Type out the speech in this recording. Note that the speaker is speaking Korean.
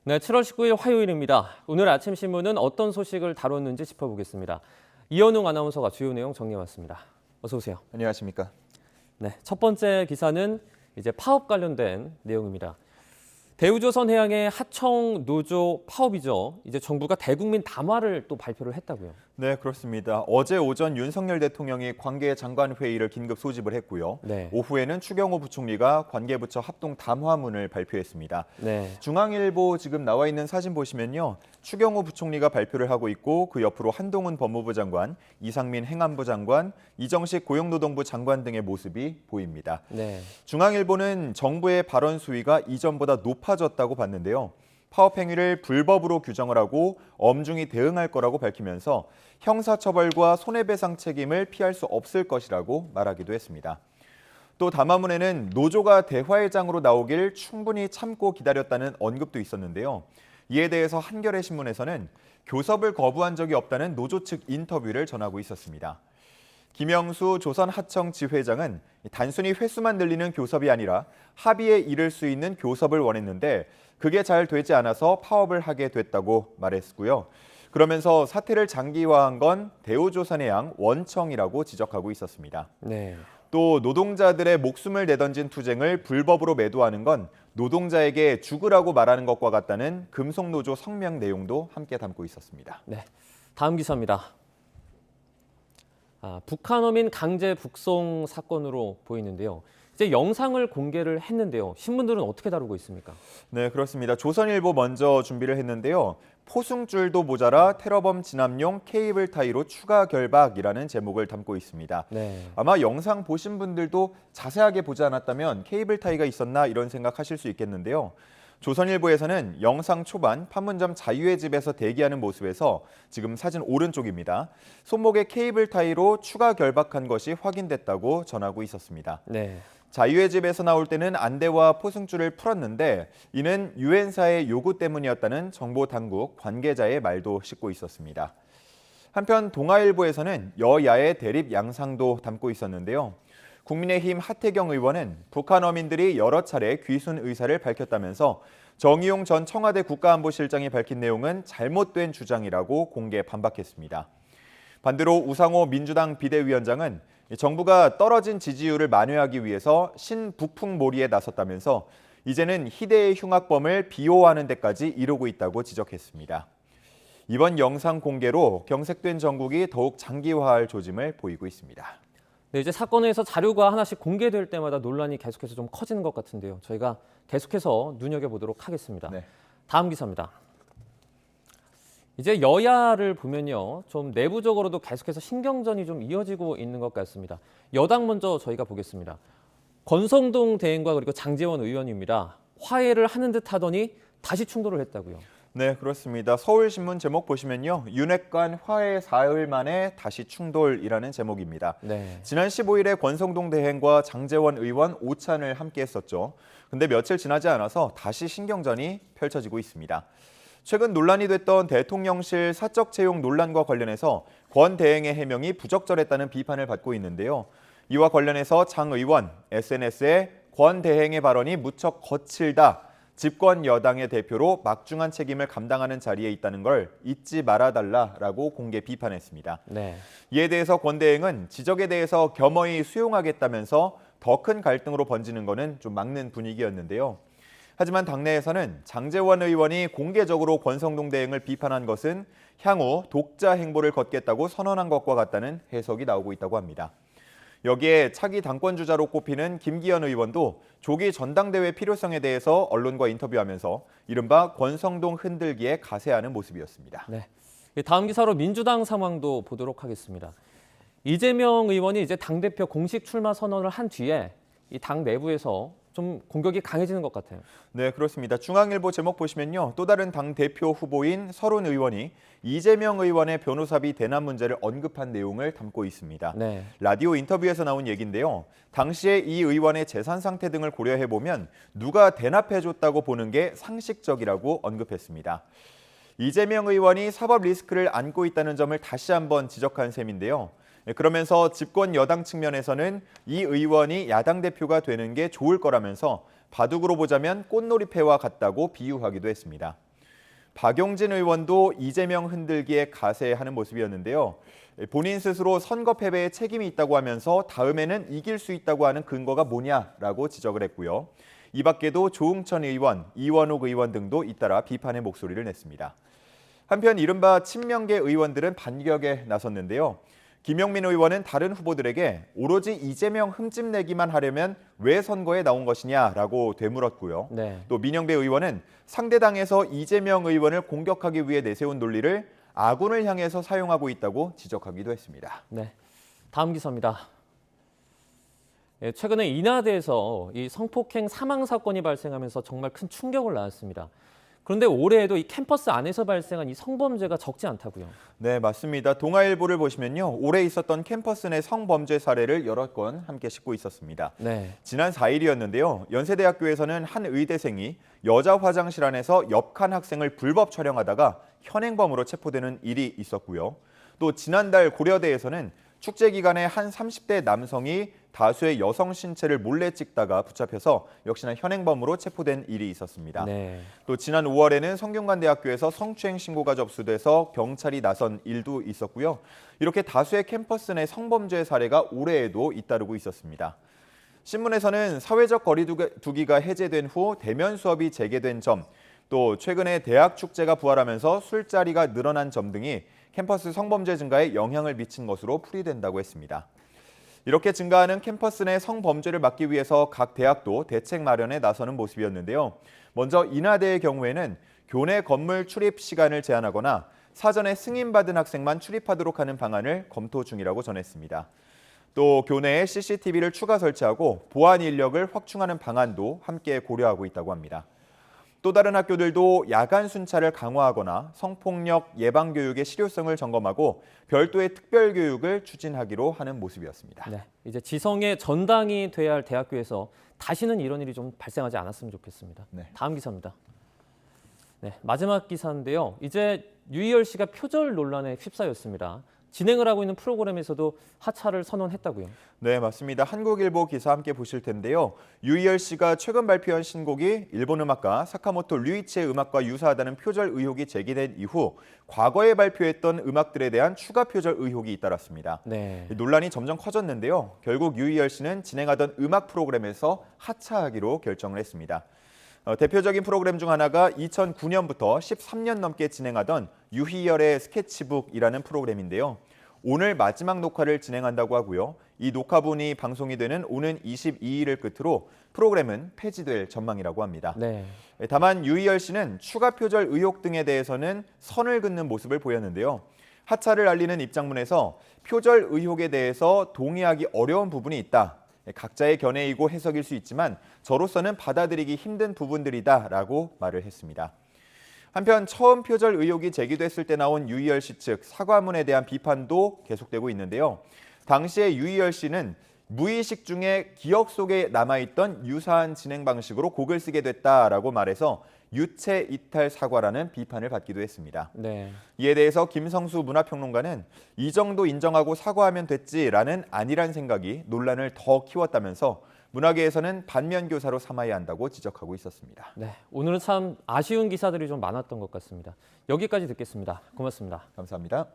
네, 7월 19일 화요일입니다. 오늘 아침 신문은 어떤 소식을 다뤘는지 짚어보겠습니다. 이현웅 아나운서가 주요 내용 정리해왔습니다. 어서 오세요. 안녕하십니까. 네, 첫 번째 기사는 이제 파업 관련된 내용입니다. 대우조선해양의 하청 노조 파업이죠. 이제 정부가 대국민 담화를 또 발표를 했다고요. 네, 그렇습니다. 어제 오전 윤석열 대통령이 관계장관회의를 긴급 소집을 했고요. 네. 오후에는 추경호 부총리가 관계부처 합동 담화문을 발표했습니다. 네. 중앙일보 지금 나와 있는 사진 보시면요. 추경호 부총리가 발표를 하고 있고 그 옆으로 한동훈 법무부 장관, 이상민 행안부 장관, 이정식 고용노동부 장관 등의 모습이 보입니다. 네. 중앙일보는 정부의 발언 수위가 이전보다 높아졌다고 봤는데요. 파업 행위를 불법으로 규정을 하고 엄중히 대응할 거라고 밝히면서 형사처벌과 손해배상 책임을 피할 수 없을 것이라고 말하기도 했습니다. 또 담화문에는 노조가 대화의 장으로 나오길 충분히 참고 기다렸다는 언급도 있었는데요. 이에 대해서 한겨레 신문에서는 교섭을 거부한 적이 없다는 노조 측 인터뷰를 전하고 있었습니다. 김영수 조선하청 지회장은 단순히 횟수만 늘리는 교섭이 아니라 합의에 이를 수 있는 교섭을 원했는데 그게 잘 되지 않아서 파업을 하게 됐다고 말했고요. 그러면서 사태를 장기화한 건 대우조선해양 원청이라고 지적하고 있었습니다. 네. 또 노동자들의 목숨을 내던진 투쟁을 불법으로 매도하는 건 노동자에게 죽으라고 말하는 것과 같다는 금속노조 성명 내용도 함께 담고 있었습니다. 네. 다음 기사입니다. 북한 어민 강제 북송 사건으로 보이는데요. 이제 영상을 공개를 했는데요. 신문들은 어떻게 다루고 있습니까? 네, 그렇습니다. 조선일보 먼저 준비를 했는데요. 포승줄도 모자라 테러범 진압용 케이블 타이로 추가 결박이라는 제목을 담고 있습니다. 네. 아마 영상 보신 분들도 자세하게 보지 않았다면 케이블 타이가 있었나 이런 생각하실 수 있겠는데요. 조선일보에서는 영상 초반 판문점 자유의 집에서 대기하는 모습에서 지금 사진 오른쪽입니다. 손목에 케이블 타이로 추가 결박한 것이 확인됐다고 전하고 있었습니다. 네. 자유의 집에서 나올 때는 안대와 포승줄을 풀었는데 이는 유엔사의 요구 때문이었다는 정보 당국 관계자의 말도 싣고 있었습니다. 한편 동아일보에서는 여야의 대립 양상도 담고 있었는데요. 국민의힘 하태경 의원은 북한 어민들이 여러 차례 귀순 의사를 밝혔다면서 정의용 전 청와대 국가안보실장이 밝힌 내용은 잘못된 주장이라고 공개 반박했습니다. 반대로 우상호 민주당 비대위원장은 정부가 떨어진 지지율을 만회하기 위해서 신북풍몰이에 나섰다면서 이제는 희대의 흉악범을 비호하는 데까지 이르고 있다고 지적했습니다. 이번 영상 공개로 경색된 정국이 더욱 장기화할 조짐을 보이고 있습니다. 네, 이제 사건에서 자료가 하나씩 공개될 때마다 논란이 계속해서 좀 커지는 것 같은데요. 저희가 계속해서 눈여겨보도록 하겠습니다. 네. 다음 기사입니다. 이제 여야를 보면요. 좀 내부적으로도 계속해서 신경전이 좀 이어지고 있는 것 같습니다. 여당 먼저 저희가 보겠습니다. 권성동 대행과 그리고 장제원 의원입니다. 화해를 하는 듯 하더니 다시 충돌을 했다고요. 네, 그렇습니다. 서울신문 제목 보시면요. 윤핵 간 화해 사흘 만에 다시 충돌이라는 제목입니다. 네. 지난 15일에 권성동 대행과 장제원 의원 오찬을 함께 했었죠. 근데 며칠 지나지 않아서 다시 신경전이 펼쳐지고 있습니다. 최근 논란이 됐던 대통령실 사적 채용 논란과 관련해서 권 대행의 해명이 부적절했다는 비판을 받고 있는데요. 이와 관련해서 장 의원 SNS에 권 대행의 발언이 무척 거칠다. 집권 여당의 대표로 막중한 책임을 감당하는 자리에 있다는 걸 잊지 말아달라라고 공개 비판했습니다. 네. 이에 대해서 권 대행은 지적에 대해서 겸허히 수용하겠다면서 더 큰 갈등으로 번지는 것은 좀 막는 분위기였는데요. 하지만 당내에서는 장제원 의원이 공개적으로 권성동 대행을 비판한 것은 향후 독자 행보를 걷겠다고 선언한 것과 같다는 해석이 나오고 있다고 합니다. 여기에 차기 당권주자로 꼽히는 김기현 의원도 조기 전당대회 필요성에 대해서 언론과 인터뷰하면서 이른바 권성동 흔들기에 가세하는 모습이었습니다. 네. 다음 기사로 민주당 상황도 보도록 하겠습니다. 이재명 의원이 이제 당대표 공식 출마 선언을 한 뒤에 이 당 내부에서 좀 공격이 강해지는 것 같아요. 네, 그렇습니다. 중앙일보 제목 보시면요. 또 다른 당대표 후보인 서른 의원이 이재명 의원의 변호사비 대납 문제를 언급한 내용을 담고 있습니다. 네. 라디오 인터뷰에서 나온 얘기인데요. 당시에 이 의원의 재산 상태 등을 고려해보면 누가 대납해줬다고 보는 게 상식적이라고 언급했습니다. 이재명 의원이 사법 리스크를 안고 있다는 점을 다시 한번 지적한 셈인데요. 그러면서 집권 여당 측면에서는 이 의원이 야당 대표가 되는 게 좋을 거라면서 바둑으로 보자면 꽃놀이패와 같다고 비유하기도 했습니다. 박용진 의원도 이재명 흔들기에 가세하는 모습이었는데요. 본인 스스로 선거 패배에 책임이 있다고 하면서 다음에는 이길 수 있다고 하는 근거가 뭐냐라고 지적을 했고요. 이 밖에도 조응천 의원, 이원욱 의원 등도 잇따라 비판의 목소리를 냈습니다. 한편 이른바 친명계 의원들은 반격에 나섰는데요. 김용민 의원은 다른 후보들에게 오로지 이재명 흠집내기만 하려면 왜 선거에 나온 것이냐라고 되물었고요. 네. 또 민영배 의원은 상대 당에서 이재명 의원을 공격하기 위해 내세운 논리를 아군을 향해서 사용하고 있다고 지적하기도 했습니다. 네. 다음 기사입니다. 최근에 인하대에서 이 성폭행 사망 사건이 발생하면서 정말 큰 충격을 낳았습니다. 그런데 올해에도 이 캠퍼스 안에서 발생한 이 성범죄가 적지 않다고요. 네, 맞습니다. 동아일보를 보시면요. 올해 있었던 캠퍼스 내 성범죄 사례를 여러 건 함께 싣고 있었습니다. 네. 지난 4일이었는데요. 연세대학교에서는 한 의대생이 여자 화장실 안에서 옆 칸 학생을 불법 촬영하다가 현행범으로 체포되는 일이 있었고요. 또 지난달 고려대에서는 축제 기간에 한 30대 남성이 다수의 여성 신체를 몰래 찍다가 붙잡혀서 역시나 현행범으로 체포된 일이 있었습니다. 네. 또 지난 5월에는 성균관대학교에서 성추행 신고가 접수돼서 경찰이 나선 일도 있었고요. 이렇게 다수의 캠퍼스 내 성범죄 사례가 올해에도 잇따르고 있었습니다. 신문에서는 사회적 거리두기가 해제된 후 대면 수업이 재개된 점, 또 최근에 대학 축제가 부활하면서 술자리가 늘어난 점 등이 캠퍼스 성범죄 증가에 영향을 미친 것으로 풀이된다고 했습니다. 이렇게 증가하는 캠퍼스 내 성범죄를 막기 위해서 각 대학도 대책 마련에 나서는 모습이었는데요. 먼저 인하대의 경우에는 교내 건물 출입 시간을 제한하거나 사전에 승인받은 학생만 출입하도록 하는 방안을 검토 중이라고 전했습니다. 또 교내에 CCTV를 추가 설치하고 보안 인력을 확충하는 방안도 함께 고려하고 있다고 합니다. 또 다른 학교들도 야간 순찰을 강화하거나 성폭력 예방 교육의 실효성을 점검하고 별도의 특별 교육을 추진하기로 하는 모습이었습니다. 네. 이제 지성의 전당이 돼야 할 대학교에서 다시는 이런 일이 좀 발생하지 않았으면 좋겠습니다. 네. 다음 기사입니다. 네, 마지막 기사인데요. 이제 유희열 씨가 표절 논란에 휩싸였습니다. 진행을 하고 있는 프로그램에서도 하차를 선언했다고요. 네, 맞습니다. 한국일보 기사 함께 보실 텐데요. 유희열 씨가 최근 발표한 신곡이 일본 음악가 사카모토 류이치의 음악과 유사하다는 표절 의혹이 제기된 이후 과거에 발표했던 음악들에 대한 추가 표절 의혹이 잇따랐습니다. 네. 논란이 점점 커졌는데요. 결국 유희열 씨는 진행하던 음악 프로그램에서 하차하기로 결정을 했습니다. 대표적인 프로그램 중 하나가 2009년부터 13년 넘게 진행하던 유희열의 스케치북이라는 프로그램인데요. 오늘 마지막 녹화를 진행한다고 하고요. 이 녹화분이 방송이 되는 오는 22일을 끝으로 프로그램은 폐지될 전망이라고 합니다. 네. 다만 유희열 씨는 추가 표절 의혹 등에 대해서는 선을 긋는 모습을 보였는데요. 하차를 알리는 입장문에서 표절 의혹에 대해서 동의하기 어려운 부분이 있다. 각자의 견해이고 해석일 수 있지만 저로서는 받아들이기 힘든 부분들이다라고 말을 했습니다. 한편 처음 표절 의혹이 제기됐을 때 나온 유희열 씨 측 사과문에 대한 비판도 계속되고 있는데요. 당시에 유희열 씨는 무의식 중에 기억 속에 남아있던 유사한 진행 방식으로 곡을 쓰게 됐다라고 말해서 유체 이탈 사과라는 비판을 받기도 했습니다. 네. 이에 대해서 김성수 문화평론가는 이 정도 인정하고 사과하면 됐지라는 아니란 생각이 논란을 더 키웠다면서 문화계에서는 반면교사로 삼아야 한다고 지적하고 있었습니다. 네. 오늘은 참 아쉬운 기사들이 좀 많았던 것 같습니다. 여기까지 듣겠습니다. 고맙습니다. 감사합니다.